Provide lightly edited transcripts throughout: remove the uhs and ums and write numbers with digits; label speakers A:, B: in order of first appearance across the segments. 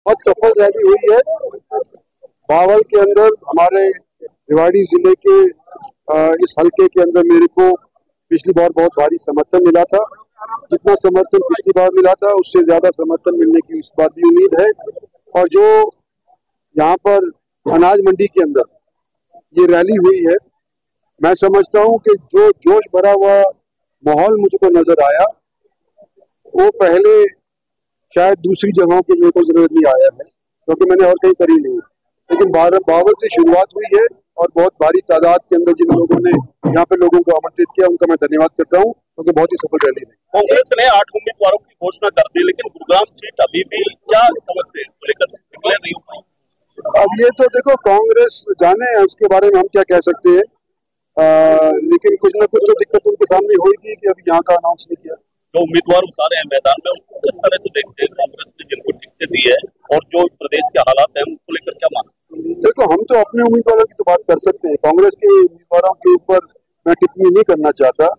A: बहुत सफल रैली हुई है। बावल के अंदर हमारे रेवाड़ी जिले के इस हल्के के अंदर मेरे को पिछली बार बहुत भारी समर्थन मिला था। जितना समर्थन पिछली बार मिला था उससे ज्यादा समर्थन मिलने की इस बार भी उम्मीद है। और जो यहाँ पर अनाज मंडी के अंदर ये रैली हुई है, मैं समझता हूँ कि जो जोश भरा हुआ माहौल मुझको नजर आया वो पहले शायद दूसरी जगहों के मेरे को जरूरत नहीं आया है, क्योंकि मैंने और कहीं करी नहीं। लेकिन बावल से शुरुआत हुई है और बहुत भारी तादाद के अंदर जिन लोगों ने यहाँ पे लोगों को आमंत्रित किया उनका मैं धन्यवाद करता हूँ, क्योंकि बहुत ही सफल रैली है।
B: कांग्रेस ने 8 उम्मीदवारों की घोषणा कर दी, लेकिन गुरुग्राम सीट अभी भी क्या समझते हैं लेकर डिक्लेयर नहीं हो पाई।
A: अब ये तो देखो कांग्रेस जाने उसके बारे में हम क्या कह सकते हैं, लेकिन कुछ न कुछ तो दिक्कत उनके सामने होगी कि अभी यहाँ का अनाउंस नहीं किया।
B: जो उम्मीदवार उतारे हैं मैदान में उनको किस तरह से देखते हैं, कांग्रेस ने जिनको टिकटें दी है और जो प्रदेश के हालात हैं उनको लेकर क्या मानते हैं?
A: देखो हम तो अपने उम्मीदवारों की तो बात कर सकते हैं, कांग्रेस के उम्मीदवारों के ऊपर मैं टिप्पणी नहीं करना चाहता।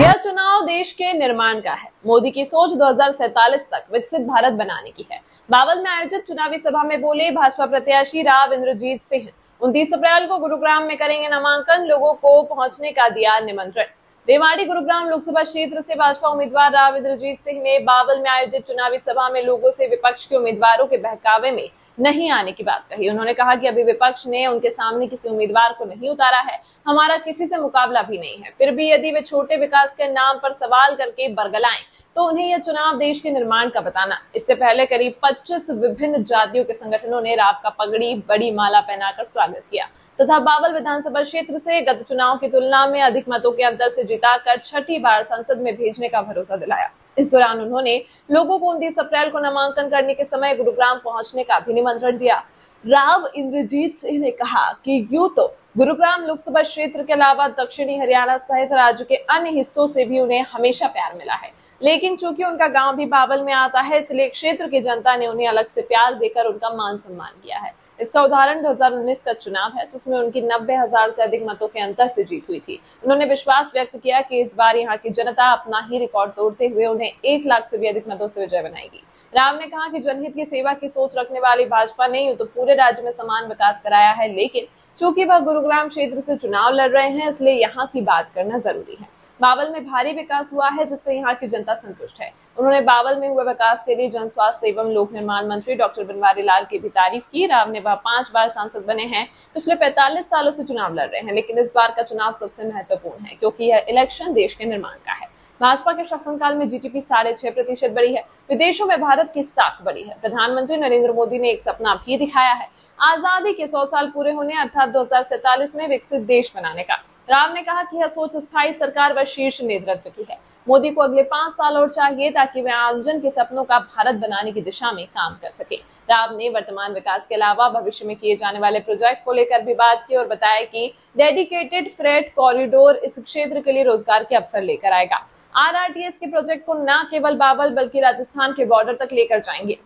C: यह चुनाव देश के निर्माण का है। मोदी की सोच 2047 तक विकसित भारत बनाने की है। बावल में आयोजित चुनावी सभा में बोले भाजपा प्रत्याशी राव इंद्रजीत सिंह। 29 अप्रैल को गुरुग्राम में करेंगे नामांकन, लोगों को पहुंचने का दिया निमंत्रण। रेवाड़ी गुरुग्राम लोकसभा क्षेत्र से भाजपा उम्मीदवार राव इंद्रजीत सिंह ने बावल में आयोजित चुनावी सभा में लोगों से विपक्ष के उम्मीदवारों के बहकावे में नहीं आने की बात कही। उन्होंने कहा कि अभी विपक्ष ने उनके सामने किसी उम्मीदवार को नहीं उतारा है, हमारा किसी से मुकाबला भी नहीं है। फिर भी यदि वे छोटे विकास के नाम पर सवाल करके बरगलाएं तो उन्हें यह चुनाव देश के निर्माण का बताना। इससे पहले करीब 25 विभिन्न जातियों के संगठनों ने राव का पगड़ी बड़ी माला पहनाकर स्वागत किया तथा बावल विधानसभा क्षेत्र से गत चुनाव की तुलना में अधिक मतों के अंतर से जिताकर छठी बार संसद में भेजने का भरोसा दिलाया। इस दौरान उन्होंने लोगों को 29 अप्रैल को नामांकन करने के समय गुरुग्राम पहुंचने का भी निमंत्रण दिया। राव इंद्रजीत सिंह ने कहा कि यूं तो गुरुग्राम लोकसभा क्षेत्र के अलावा दक्षिणी हरियाणा सहित राज्य के अन्य हिस्सों से भी उन्हें हमेशा प्यार मिला है, लेकिन चूंकि उनका गांव भी बावल में आता है इसलिए क्षेत्र की जनता ने उन्हें अलग से प्यार देकर उनका मान सम्मान किया है। इसका उदाहरण 2019 का चुनाव है, जिसमें उनकी 90,000 से अधिक मतों के अंतर से जीत हुई थी। उन्होंने विश्वास व्यक्त किया कि इस बार यहाँ की जनता अपना ही रिकॉर्ड तोड़ते हुए उन्हें 1 लाख से भी अधिक मतों से विजय बनाएगी। राव ने कहा कि जनहित की सेवा की सोच रखने वाली भाजपा ने तो पूरे राज्य में समान विकास कराया है, लेकिन चूंकि वह गुरुग्राम क्षेत्र से चुनाव लड़ रहे हैं इसलिए यहाँ की बात करना जरूरी है। बावल में भारी विकास हुआ है जिससे यहाँ की जनता संतुष्ट है। उन्होंने बावल में हुए विकास के लिए जन स्वास्थ्य एवं लोक निर्माण मंत्री डॉक्टर बनवारी लाल की भी तारीफ की। राव ने वह 5 बार सांसद बने हैं, पिछले 45 सालों से चुनाव लड़ रहे हैं, लेकिन इस बार का चुनाव सबसे महत्वपूर्ण है क्योंकि यह इलेक्शन देश के निर्माण का है। भाजपा के शासनकाल में जीडीपी 6.5% बढ़ी है, विदेशों में भारत की साख बढ़ी है। प्रधानमंत्री नरेंद्र मोदी ने एक सपना भी दिखाया है, आजादी के 100 साल पूरे होने अर्थात 2047 में विकसित देश बनाने का। राव ने कहा कि यह सोच स्थायी सरकार व शीर्ष नेतृत्व की है। मोदी को अगले 5 साल और चाहिए ताकि वे आमजन के सपनों का भारत बनाने की दिशा में काम कर सके। राव ने वर्तमान विकास के अलावा भविष्य में किए जाने वाले प्रोजेक्ट को लेकर भी बात की और बताया कि डेडिकेटेड फ्रेट कॉरिडोर इस क्षेत्र के लिए रोजगार के अवसर लेकर आएगा। RRTS के प्रोजेक्ट को न केवल बावल बल्कि राजस्थान के बॉर्डर तक लेकर जाएंगे।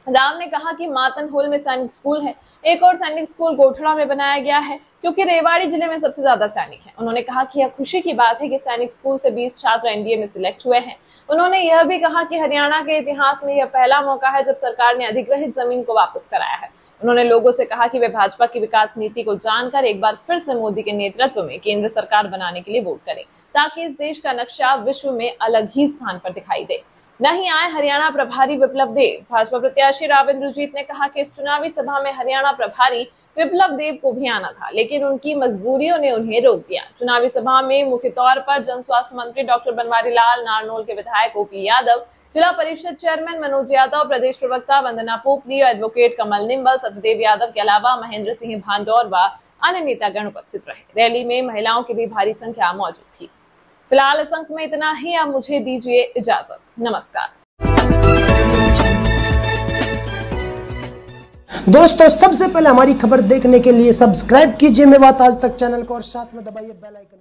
C: राव ने कहा कि मातनहोल में सैनिक स्कूल है, एक और सैनिक स्कूल गोठड़ा में बनाया गया है क्योंकि रेवाड़ी जिले में सबसे ज्यादा सैनिक हैं। उन्होंने कहा कि यह खुशी की बात है कि सैनिक स्कूल से 20 छात्र एनडीए में सिलेक्ट हुए हैं। उन्होंने यह भी कहा कि हरियाणा के इतिहास में यह पहला मौका है जब सरकार ने अधिग्रहित जमीन को वापस कराया है। उन्होंने लोगों से कहा कि वे भाजपा की विकास नीति को जानकर एक बार फिर से मोदी के नेतृत्व में केंद्र सरकार बनाने के लिए वोट करें ताकि इस देश का नक्शा विश्व में अलग ही स्थान पर दिखाई दे। नहीं आए हरियाणा प्रभारी विप्लव देव। भाजपा प्रत्याशी राव इंद्रजीत ने कहा कि इस चुनावी सभा में हरियाणा प्रभारी विप्लव देव को भी आना था, लेकिन उनकी मजबूरियों ने उन्हें रोक दिया। चुनावी सभा में मुख्य तौर पर जन स्वास्थ्य मंत्री डॉक्टर बनवारी लाल, नारनौल के विधायक ओपी यादव, जिला परिषद चेयरमैन मनोज यादव, प्रदेश प्रवक्ता वंदना पोपली, एडवोकेट कमल निम्बल, सतदेव यादव के अलावा महेंद्र सिंह भांडौर व अन्य नेतागण उपस्थित रहे। रैली में महिलाओं की भी भारी संख्या मौजूद थी। फिलहाल इस अंक में इतना ही। अब मुझे दीजिए इजाजत। नमस्कार।
D: दोस्तों, सबसे पहले हमारी खबर देखने के लिए सब्सक्राइब कीजिए मेवात आज तक चैनल को और साथ में दबाइए बेल आइकन।